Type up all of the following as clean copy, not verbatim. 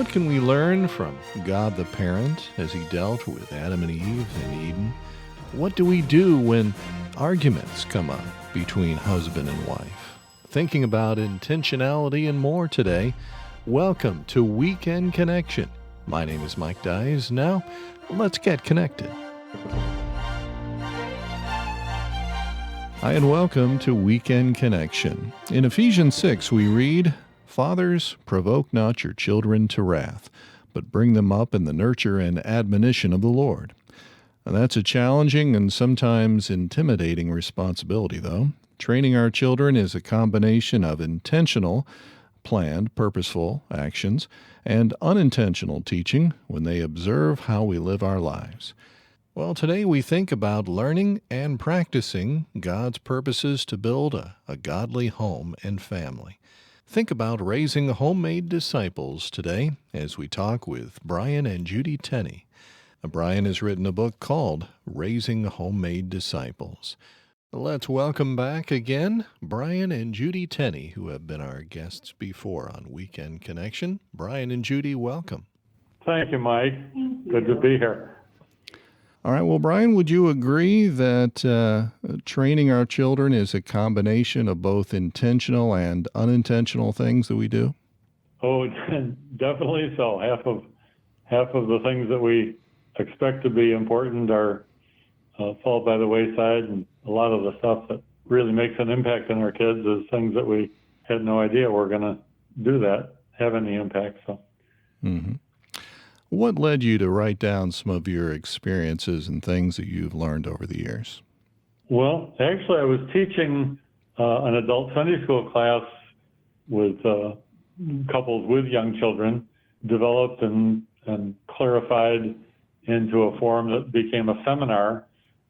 What can we learn from God the parent as he dealt with Adam and Eve in Eden? What do we do when arguments come up between husband and wife? Thinking about intentionality and more today. Welcome to Weekend Connection. My name is Mike Dyes. Now, let's get connected. Hi, and welcome to Weekend Connection. In Ephesians 6, we read, "Fathers, provoke not your children to wrath, but bring them up in the nurture and admonition of the Lord." And that's a challenging and sometimes intimidating responsibility, though. Training our children is a combination of intentional, planned, purposeful actions and unintentional teaching when they observe how we live our lives. Well, today we think about learning and practicing God's purposes to build a godly home and family. Think about raising homemade disciples today as we talk with Brian and Judy Tenney. Brian has written a book called Raising Homemade Disciples. Let's welcome back again Brian and Judy Tenney, who have been our guests before on Weekend Connection. Brian and Judy, welcome. Thank you, Mike. Good to be here. All right, well, Brian, would you agree that training our children is a combination of both intentional and unintentional things that we do? Oh, definitely so. Half of the things that we expect to be important are fall by the wayside, and a lot of the stuff that really makes an impact on our kids is things that we had no idea were going to do that, have any impact. So. Mm-hmm. What led you to write down some of your experiences and things that you've learned over the years? Well, actually, I was teaching an adult Sunday school class with couples with young children, developed and clarified into a form that became a seminar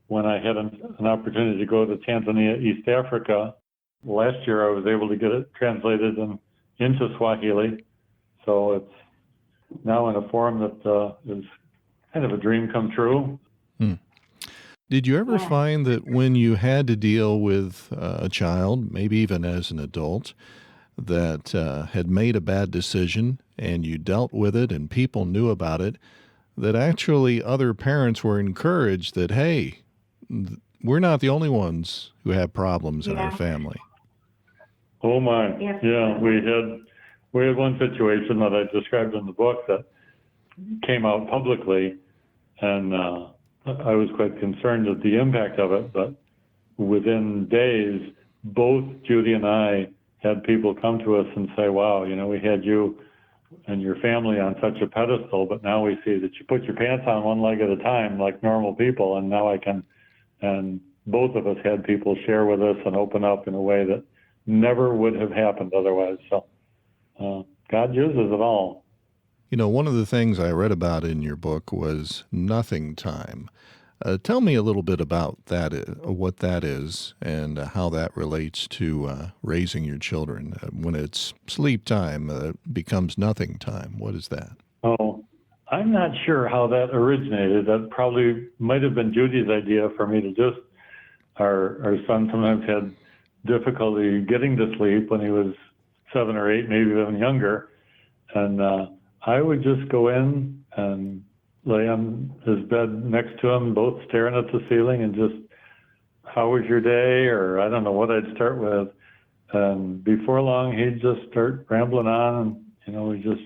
when I had an opportunity to go to Tanzania, East Africa. Last year, I was able to get it translated into Swahili. So it's now in a form that is kind of a dream come true. Did you ever find that when you had to deal with a child, maybe even as an adult, that had made a bad decision and you dealt with it and people knew about it, that actually other parents were encouraged that, hey, we're not the only ones who have problems in our family? Oh my, yeah, we had one situation that I described in the book that came out publicly, and I was quite concerned at the impact of it, but within days, both Judy and I had people come to us and say, wow, we had you and your family on such a pedestal, but now we see that you put your pants on one leg at a time like normal people, and now I can, and both of us had people share with us and open up in a way that never would have happened otherwise. So God uses it all. One of the things I read about in your book was nothing time. Tell me a little bit about that, what that is, and how that relates to raising your children. When it's sleep time, it becomes nothing time. What is that? Oh, I'm not sure how that originated. That probably might have been Judy's idea for me to just, our son sometimes had difficulty getting to sleep when he was 7 or 8, maybe even younger. And I would just go in and lay on his bed next to him, both staring at the ceiling and just, how was your day? Or I don't know what I'd start with. And before long, he'd just start rambling on and, we'd just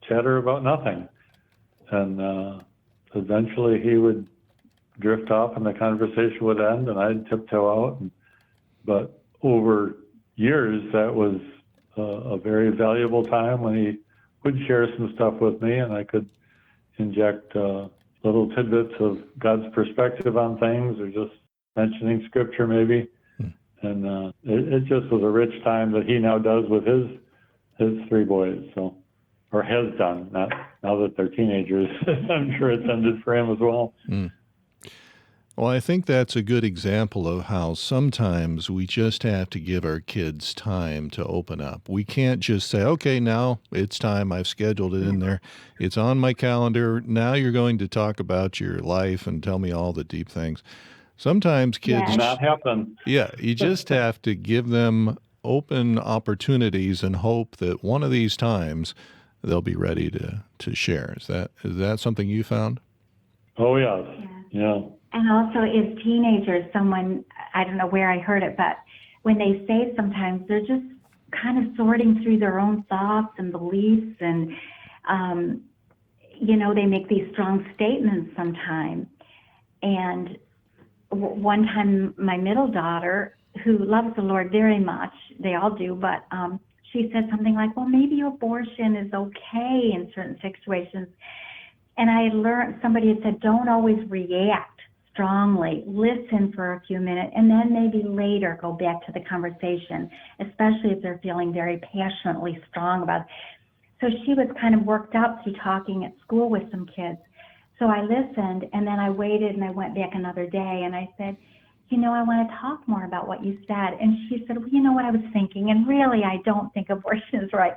chatter about nothing. And eventually he would drift off and the conversation would end and I'd tiptoe out. But over years, that was a very valuable time when he would share some stuff with me and I could inject little tidbits of God's perspective on things or just mentioning scripture maybe. And it just was a rich time that he now does with his 3 boys, so, or has done, not now that they're teenagers. I'm sure it's ended for him as well. Well, I think that's a good example of how sometimes we just have to give our kids time to open up. We can't just say, okay, now it's time. I've scheduled it in there. It's on my calendar. Now you're going to talk about your life and tell me all the deep things. Sometimes kids... Not happen. Yeah, you just have to give them open opportunities and hope that one of these times they'll be ready to share. Is that something you found? Oh, yes. Yeah. And also as teenagers, I don't know where I heard it, but when they say sometimes they're just kind of sorting through their own thoughts and beliefs and, they make these strong statements sometimes. And one time my middle daughter, who loves the Lord very much, they all do, but she said something like, well, maybe abortion is okay in certain situations. And I learned, somebody had said, don't always react strongly. Listen for a few minutes, and then maybe later go back to the conversation, especially if they're feeling very passionately strong about it. So she was kind of worked up through talking at school with some kids. So I listened, and then I waited, and I went back another day, and I said, I want to talk more about what you said. And she said, well, you know what I was thinking, and really I don't think abortion is right.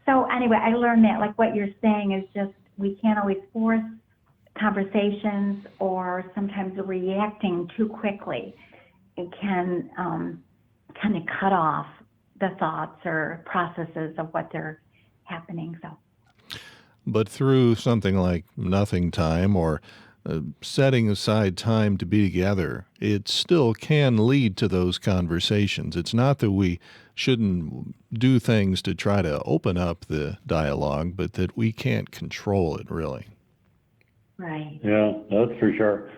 So anyway, I learned that, like what you're saying is just, we can't always force conversations, or sometimes reacting too quickly. It can kind of cut off the thoughts or processes of what they're happening. So, but through something like nothing time or setting aside time to be together, it still can lead to those conversations. It's not that we shouldn't do things to try to open up the dialogue, but that we can't control it, really. Right. Yeah, that's for sure.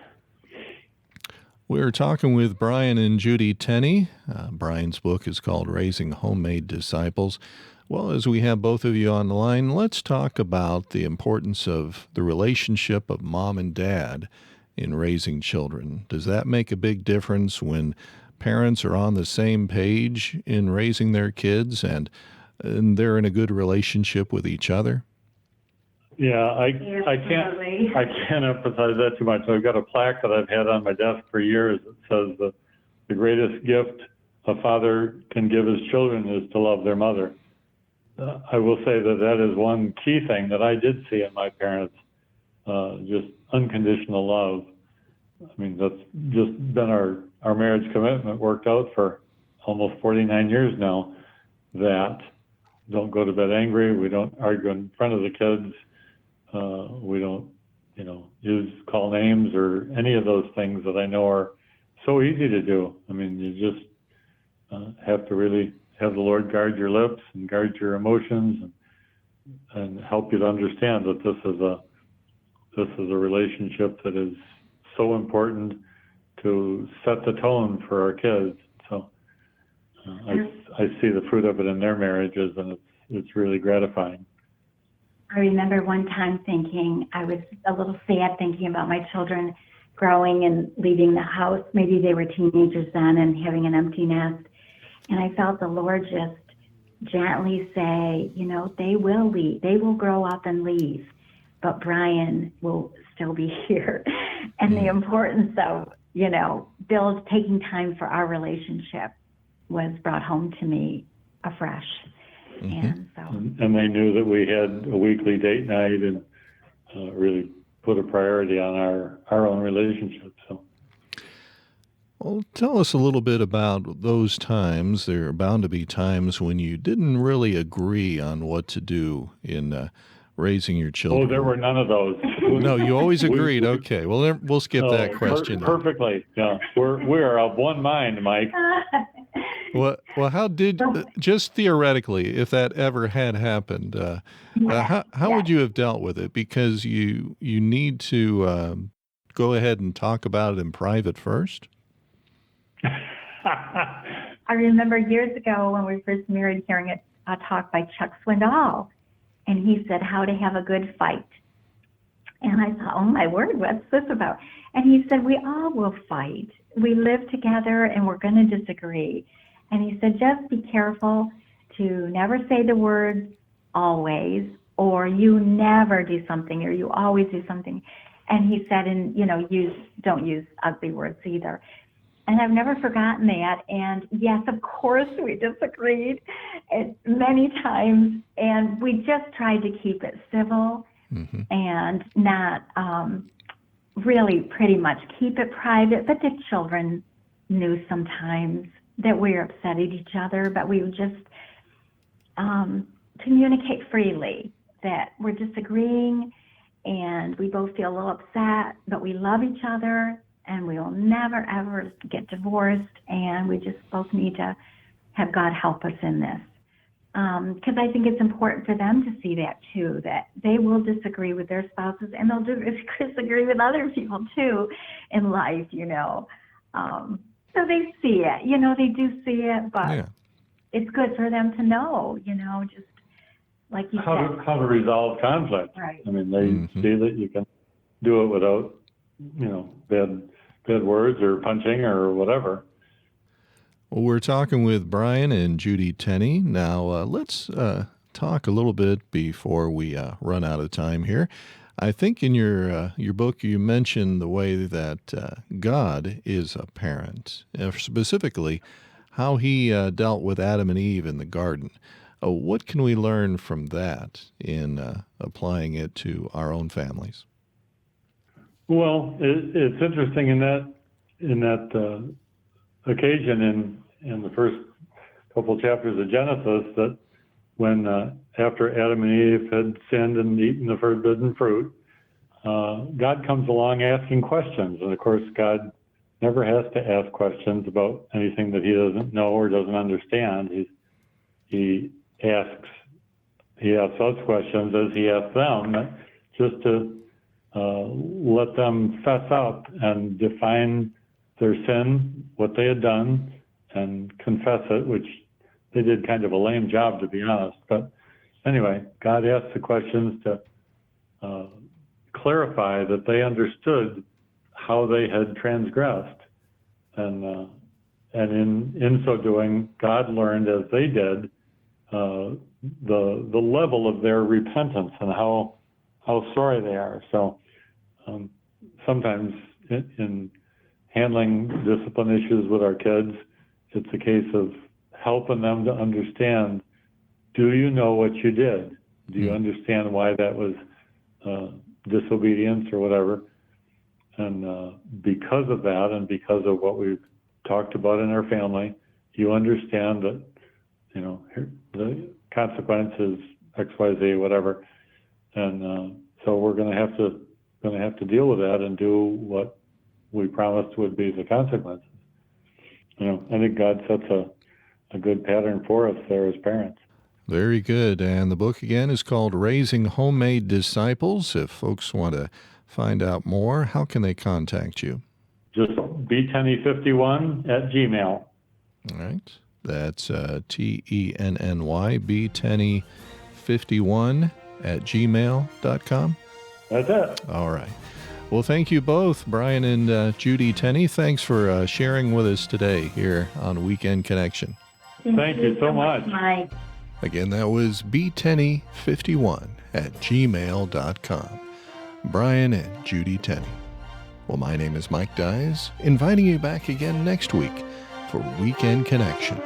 We're talking with Brian and Judy Tenney. Brian's book is called Raising Homemade Disciples. Well, as we have both of you on the line, let's talk about the importance of the relationship of mom and dad in raising children. Does that make a big difference when parents are on the same page in raising their kids and they're in a good relationship with each other? Yeah, I can't emphasize that too much. I've got a plaque that I've had on my desk for years that says that the greatest gift a father can give his children is to love their mother. I will say that is one key thing that I did see in my parents, just unconditional love. I mean, that's just been our marriage commitment, worked out for almost 49 years now, that don't go to bed angry, we don't argue in front of the kids, we don't, call names or any of those things that I know are so easy to do. I mean, you just have to really have the Lord guard your lips and guard your emotions and help you to understand that this is a relationship that is so important to set the tone for our kids. So I see the fruit of it in their marriages, and it's really gratifying. I remember one time thinking, I was a little sad thinking about my children growing and leaving the house. Maybe they were teenagers then and having an empty nest. And I felt the Lord just gently say, they will leave. They will grow up and leave, but Brian will still be here. And the importance of, taking time for our relationship was brought home to me afresh. Mm-hmm. And they knew that we had a weekly date night and really put a priority on our own relationship. So. Well, tell us a little bit about those times. There are bound to be times when you didn't really agree on what to do in raising your children. Oh, there were none of those. No, you always agreed. Okay, well, we'll skip that question. Perfectly. Yeah, we are of one mind, Mike. Well, how did, just theoretically, if that ever had happened, how would you have dealt with it? Because you need to go ahead and talk about it in private first? I remember years ago when we were first married hearing a talk by Chuck Swindoll, and he said how to have a good fight. And I thought, oh my word, what's this about? And he said, we all will fight. We live together and we're going to disagree. And he said, just be careful to never say the words always, or you never do something, or you always do something. And he said, and don't use ugly words either. And I've never forgotten that. And yes, of course, we disagreed many times. And we just tried to keep it civil and not really pretty much keep it private. But the children knew sometimes that we were upset at each other, but we would just communicate freely that we're disagreeing and we both feel a little upset, but we love each other and we will never, ever get divorced, and we just both need to have God help us in this. Because I think it's important for them to see that too, that they will disagree with their spouses and they'll disagree with other people too in life, So they see it, they do see it, but it's good for them to know, just like you said. How to resolve conflict. Right. I mean, they see that you can do it without, bad words or punching or whatever. Well, we're talking with Brian and Judy Tenney. Now, let's talk a little bit before we run out of time here. I think in your book you mentioned the way that God is a parent, specifically how he dealt with Adam and Eve in the garden. What can we learn from that in applying it to our own families? Well, it's interesting in that occasion in the first couple chapters of Genesis that when after Adam and Eve had sinned and eaten the forbidden fruit, God comes along asking questions. And of course, God never has to ask questions about anything that he doesn't know or doesn't understand. He asks us questions as he asks them, just to let them fess up and define their sin, what they had done, and confess it, which they did kind of a lame job, to be honest. But anyway, God asked the questions to clarify that they understood how they had transgressed. And in so doing, God learned, as they did, the level of their repentance and how sorry they are. So sometimes in handling discipline issues with our kids, it's a case of helping them to understand, do you know what you did? Do you understand why that was disobedience or whatever? And because of that and because of what we've talked about in our family, you understand that, the consequence is X, Y, Z, whatever. And so we're going to have to deal with that and do what we promised would be the consequences. I think God sets a good pattern for us there as parents. Very good. And the book again is called Raising Homemade Disciples. If folks want to find out more, how can they contact you? Just btenny51@gmail. All right. That's TENNY, btenny51@gmail.com. That's it. All right. Well, thank you both, Brian and Judy Tenney. Thanks for sharing with us today here on Weekend Connection. Thank you so much. Mike. Again, that was btenny51@gmail.com. Brian and Judy Tenney. Well, my name is Mike Dyes, inviting you back again next week for Weekend Connection.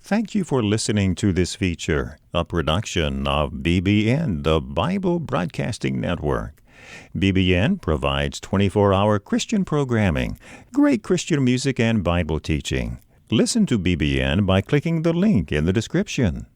Thank you for listening to this feature, a production of BBN, the Bible Broadcasting Network. BBN provides 24-hour Christian programming, great Christian music, and Bible teaching. Listen to BBN by clicking the link in the description.